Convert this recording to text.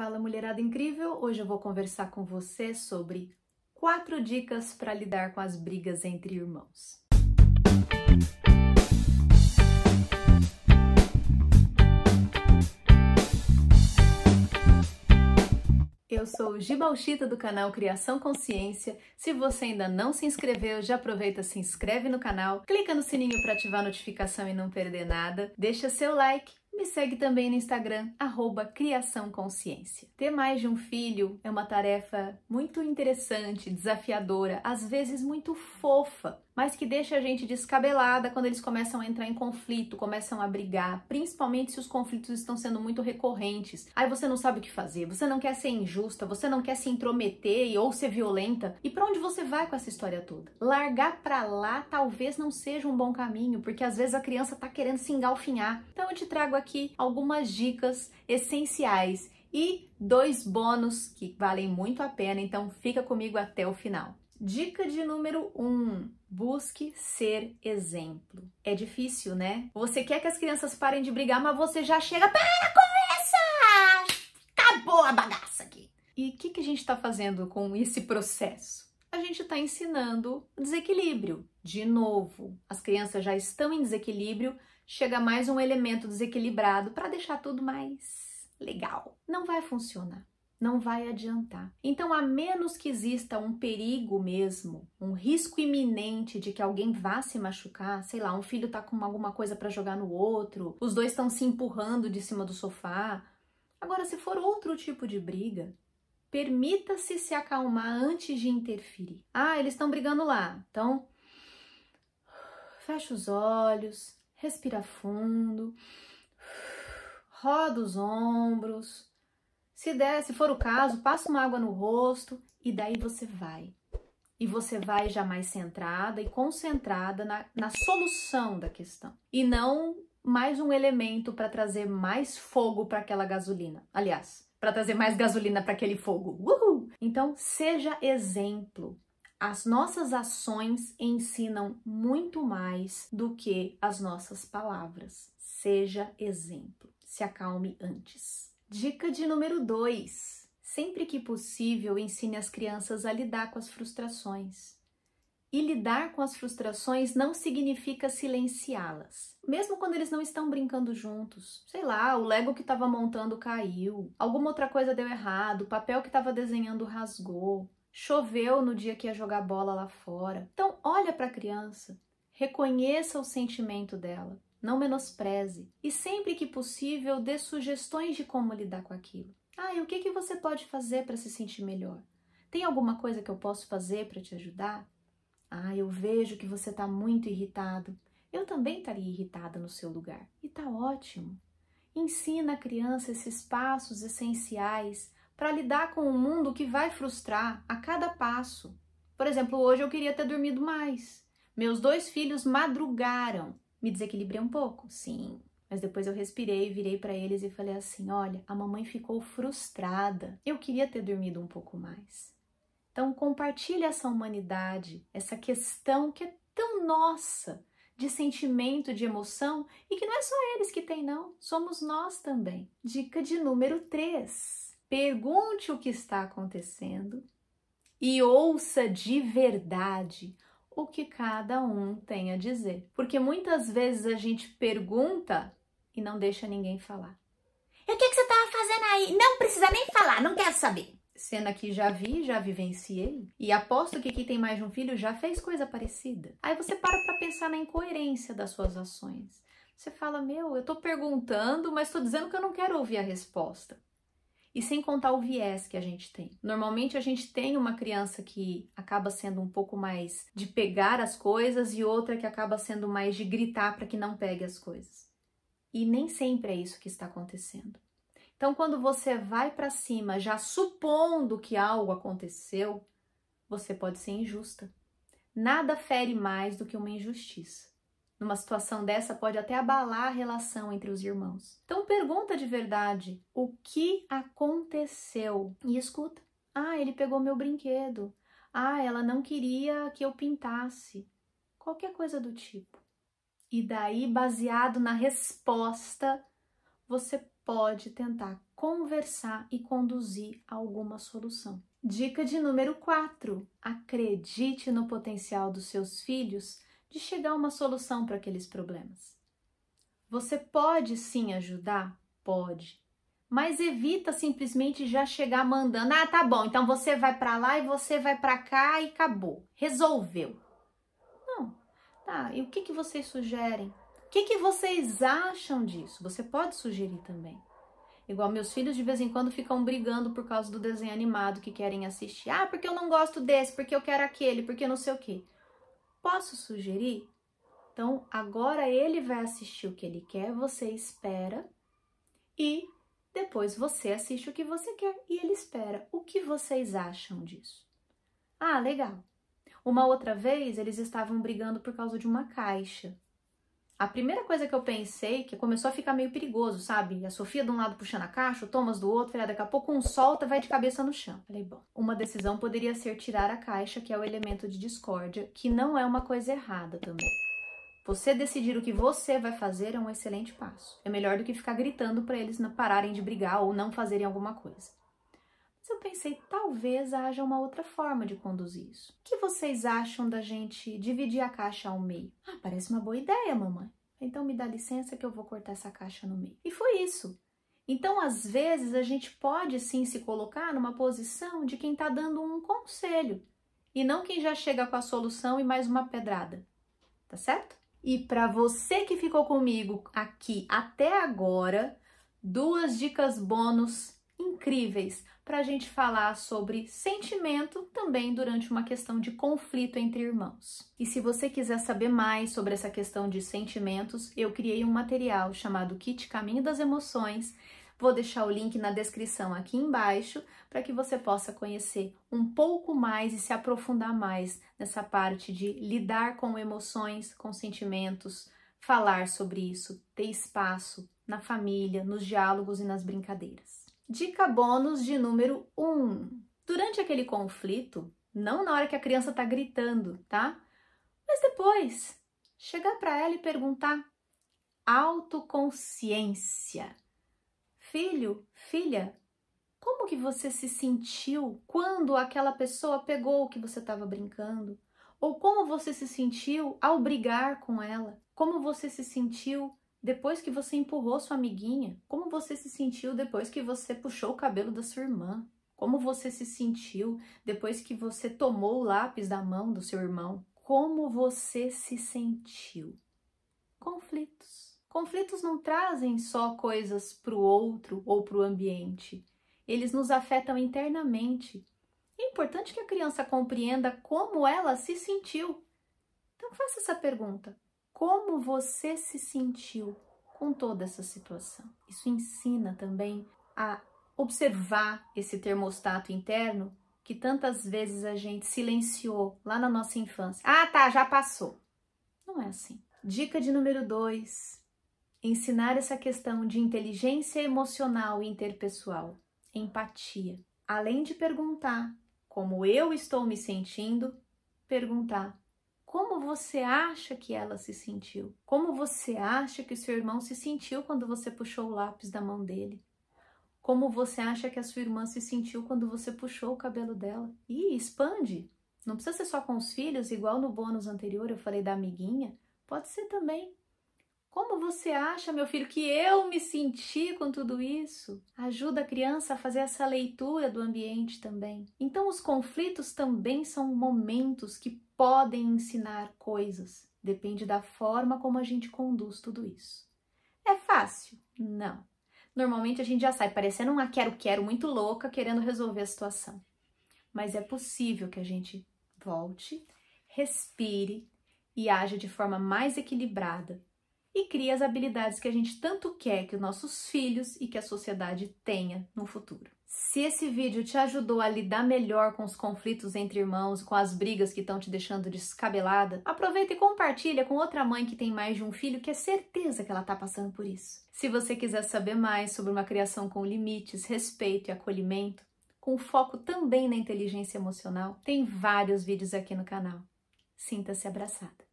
Fala, mulherada incrível! Hoje eu vou conversar com você sobre 4 dicas para lidar com as brigas entre irmãos. Eu sou Giba Uchita do canal Criação Consciência. Se você ainda não se inscreveu, já aproveita, se inscreve no canal, clica no sininho para ativar a notificação e não perder nada, deixa seu like. Me segue também no Instagram, @Criação Consciência. Ter mais de um filho é uma tarefa muito interessante, desafiadora, às vezes muito fofa, mas que deixa a gente descabelada quando eles começam a entrar em conflito, começam a brigar, principalmente se os conflitos estão sendo muito recorrentes. Aí você não sabe o que fazer, você não quer ser injusta, você não quer se intrometer ou ser violenta. E para onde você vai com essa história toda? Largar pra lá talvez não seja um bom caminho, porque às vezes a criança tá querendo se engalfinhar. Então eu te trago aqui algumas dicas essenciais e 2 bônus que valem muito a pena, então fica comigo até o final. Dica de número 1, busque ser exemplo. É difícil, né? Você quer que as crianças parem de brigar, mas você já chega, para com essa! Acabou a bagaça aqui. E o que a gente está fazendo com esse processo? A gente está ensinando desequilíbrio. De novo, as crianças já estão em desequilíbrio, chega mais um elemento desequilibrado para deixar tudo mais legal. Não vai funcionar. Não vai adiantar. Então, a menos que exista um perigo mesmo, um risco iminente de que alguém vá se machucar, sei lá, um filho tá com alguma coisa para jogar no outro, os dois estão se empurrando de cima do sofá. Agora, se for outro tipo de briga, permita-se se acalmar antes de interferir. Ah, eles estão brigando lá. Então, fecha os olhos, respira fundo, roda os ombros. Se for o caso, passa uma água no rosto e daí você vai. E você vai já mais centrada e concentrada na solução da questão. E não mais um elemento para trazer mais fogo para aquela gasolina. Aliás, para trazer mais gasolina para aquele fogo. Uhul! Então, seja exemplo. As nossas ações ensinam muito mais do que as nossas palavras. Seja exemplo. Se acalme antes. Dica de número 2. Sempre que possível, ensine as crianças a lidar com as frustrações. E lidar com as frustrações não significa silenciá-las. Mesmo quando eles não estão brincando juntos. Sei lá, o Lego que estava montando caiu, alguma outra coisa deu errado, o papel que estava desenhando rasgou, choveu no dia que ia jogar bola lá fora. Então, olha para a criança, reconheça o sentimento dela. Não menospreze. E sempre que possível, dê sugestões de como lidar com aquilo. E o que você pode fazer para se sentir melhor? Tem alguma coisa que eu posso fazer para te ajudar? Eu vejo que você está muito irritado. Eu também estaria irritada no seu lugar. E tá ótimo. Ensina a criança esses passos essenciais para lidar com um mundo que vai frustrar a cada passo. Por exemplo, hoje eu queria ter dormido mais. Meus 2 filhos madrugaram. Me desequilibrei um pouco? Sim. Mas depois eu respirei, virei para eles e falei assim, olha, a mamãe ficou frustrada. Eu queria ter dormido um pouco mais. Então compartilhe essa humanidade, essa questão que é tão nossa, de sentimento, de emoção, e que não é só eles que têm não, somos nós também. Dica de número 3. Pergunte o que está acontecendo e ouça de verdade o que cada um tem a dizer. Porque muitas vezes a gente pergunta e não deixa ninguém falar. E o que você estava fazendo aí? Não precisa nem falar, não quero saber. Cena que já vivenciei. E aposto que quem tem mais de um filho já fez coisa parecida. Aí você para pensar na incoerência das suas ações. Você fala, eu tô perguntando, mas tô dizendo que eu não quero ouvir a resposta. E sem contar o viés que a gente tem. Normalmente a gente tem uma criança que acaba sendo um pouco mais de pegar as coisas e outra que acaba sendo mais de gritar para que não pegue as coisas. E nem sempre é isso que está acontecendo. Então, quando você vai para cima já supondo que algo aconteceu, você pode ser injusta. Nada fere mais do que uma injustiça. Numa situação dessa, pode até abalar a relação entre os irmãos. Então, pergunta de verdade o que aconteceu e escuta. Ele pegou meu brinquedo. Ela não queria que eu pintasse. Qualquer coisa do tipo. E daí, baseado na resposta, você pode tentar conversar e conduzir a alguma solução. Dica de número 4. Acredite no potencial dos seus filhos de chegar a uma solução para aqueles problemas. Você pode sim ajudar? Pode. Mas evita simplesmente já chegar mandando, ah, tá bom, então você vai para lá e você vai para cá e acabou. Resolveu. Não. Tá, e o que vocês sugerem? O que vocês acham disso? Você pode sugerir também. Igual meus filhos de vez em quando ficam brigando por causa do desenho animado que querem assistir. Ah, porque eu não gosto desse, porque eu quero aquele, porque não sei o quê. Posso sugerir? Então, agora ele vai assistir o que ele quer, você espera e depois você assiste o que você quer e ele espera. O que vocês acham disso? Ah, legal. Uma outra vez, eles estavam brigando por causa de uma caixa. A primeira coisa que eu pensei, que começou a ficar meio perigoso, sabe? A Sofia de um lado puxando a caixa, o Thomas do outro, daqui a pouco um solta e vai de cabeça no chão. Falei, bom, uma decisão poderia ser tirar a caixa, que é o elemento de discórdia, que não é uma coisa errada também. Você decidir o que você vai fazer é um excelente passo. É melhor do que ficar gritando para eles não pararem de brigar ou não fazerem alguma coisa. Mas eu pensei, talvez haja uma outra forma de conduzir isso. O que vocês acham da gente dividir a caixa ao meio? Ah, parece uma boa ideia, mamãe. Então me dá licença que eu vou cortar essa caixa no meio. E foi isso. Então, às vezes, a gente pode sim se colocar numa posição de quem está dando um conselho e não quem já chega com a solução e mais uma pedrada. Tá certo? E para você que ficou comigo aqui até agora, 2 dicas bônus incríveis para a gente falar sobre sentimento também durante uma questão de conflito entre irmãos. E se você quiser saber mais sobre essa questão de sentimentos, eu criei um material chamado Kit Caminho das Emoções. Vou deixar o link na descrição aqui embaixo para que você possa conhecer um pouco mais e se aprofundar mais nessa parte de lidar com emoções, com sentimentos, falar sobre isso, ter espaço na família, nos diálogos e nas brincadeiras. Dica bônus de número 1. Durante aquele conflito, não na hora que a criança está gritando, tá? Mas depois, chegar para ela e perguntar. Autoconsciência. Filho, filha, como que você se sentiu quando aquela pessoa pegou o que você estava brincando? Ou como você se sentiu ao brigar com ela? Como você se sentiu depois que você empurrou sua amiguinha? Como você se sentiu depois que você puxou o cabelo da sua irmã? Como você se sentiu depois que você tomou o lápis da mão do seu irmão? Como você se sentiu? Conflitos. Conflitos não trazem só coisas para o outro ou para o ambiente. Eles nos afetam internamente. É importante que a criança compreenda como ela se sentiu. Então faça essa pergunta. Como você se sentiu com toda essa situação? Isso ensina também a observar esse termostato interno que tantas vezes a gente silenciou lá na nossa infância. Ah, tá, já passou. Não é assim. Dica de número 2. Ensinar essa questão de inteligência emocional e interpessoal, empatia. Além de perguntar como eu estou me sentindo, perguntar como você acha que ela se sentiu? Como você acha que o seu irmão se sentiu quando você puxou o lápis da mão dele? Como você acha que a sua irmã se sentiu quando você puxou o cabelo dela? E expande. Não precisa ser só com os filhos, igual no bônus anterior eu falei da amiguinha. Pode ser também. Como você acha, meu filho, que eu me senti com tudo isso? Ajuda a criança a fazer essa leitura do ambiente também. Então, os conflitos também são momentos que podem ensinar coisas. Depende da forma como a gente conduz tudo isso. É fácil? Não. Normalmente a gente já sai parecendo uma quero-quero muito louca querendo resolver a situação. Mas é possível que a gente volte, respire e haja de forma mais equilibrada. E cria as habilidades que a gente tanto quer que os nossos filhos e que a sociedade tenha no futuro. Se esse vídeo te ajudou a lidar melhor com os conflitos entre irmãos, com as brigas que estão te deixando descabelada, aproveita e compartilha com outra mãe que tem mais de um filho, que é certeza que ela está passando por isso. Se você quiser saber mais sobre uma criação com limites, respeito e acolhimento, com foco também na inteligência emocional, tem vários vídeos aqui no canal. Sinta-se abraçada.